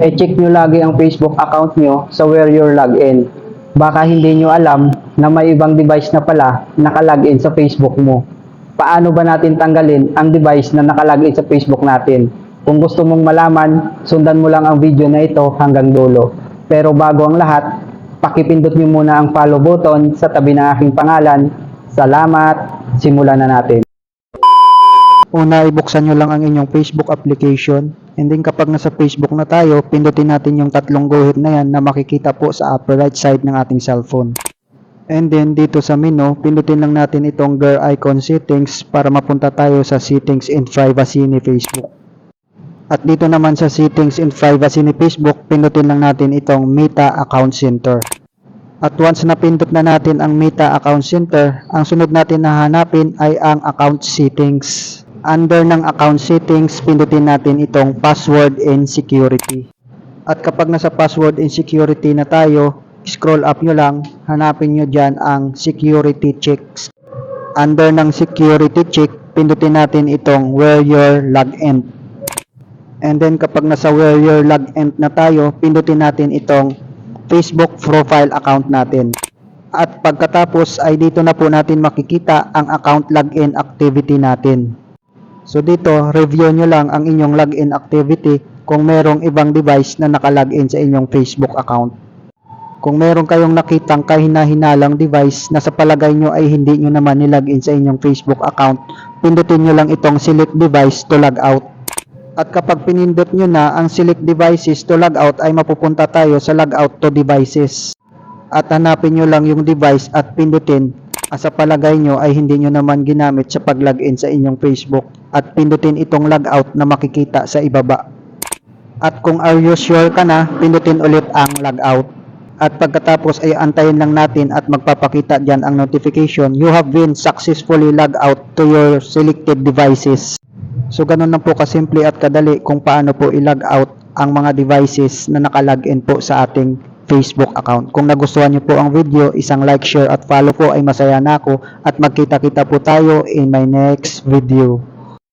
check nyo lagi ang Facebook account nyo sa where you're login. Baka hindi nyo alam na may ibang device na pala nakalagin sa Facebook mo. Paano ba natin tanggalin ang device na nakalagin sa Facebook natin? Kung gusto mong malaman, sundan mo lang ang video na ito hanggang dulo. Pero bago ang lahat, pakipindot nyo muna ang follow button sa tabi ng aking pangalan. Salamat! Simulan na natin. Una, ibuksan nyo lang ang inyong Facebook application. And then kapag nasa Facebook na tayo, pindutin natin yung tatlong guhit na yan na makikita po sa upper right side ng ating cellphone. And then dito sa menu, pindutin lang natin itong gear icon settings para mapunta tayo sa settings and privacy ni Facebook. At dito naman sa settings and privacy ni Facebook, pindutin lang natin itong Meta Account Center. At once na pindot na natin ang Meta Account Center, ang sunod natin na hanapin ay ang account settings. Under ng account settings, pindutin natin itong password and security. At kapag nasa password and security na tayo, scroll up nyo lang, hanapin nyo dyan ang security checks. Under ng security check, pindutin natin itong where you're logged in. And then kapag nasa where you're logged in na tayo, pindutin natin itong Facebook profile account natin. At pagkatapos ay dito na po natin makikita ang account login activity natin. So dito, review nyo lang ang inyong login activity kung merong ibang device na nakalogin sa inyong Facebook account. Kung meron kayong nakitang kahina-hinalang device na sa palagay nyo ay hindi nyo naman nilogin sa inyong Facebook account, pindutin nyo lang itong select device to log out. At kapag pinindot nyo na ang select devices to log out ay mapupunta tayo sa log out to devices. At hanapin nyo lang yung device at pindutin. Sa palagay nyo ay hindi nyo naman ginamit sa pag-login sa inyong Facebook at pindutin itong logout na makikita sa ibaba. At kung are you sure ka na, pindutin ulit ang logout. At pagkatapos ay antayin lang natin at magpapakita dyan ang notification, you have been successfully logged out to your selected devices. So ganun lang po kasimple at kadali kung paano po i-log out ang mga devices na nakalogin po sa ating Facebook account. Kung nagustuhan niyo po ang video, isang like, share at follow po ay masaya na ako at magkita-kita po tayo in my next video.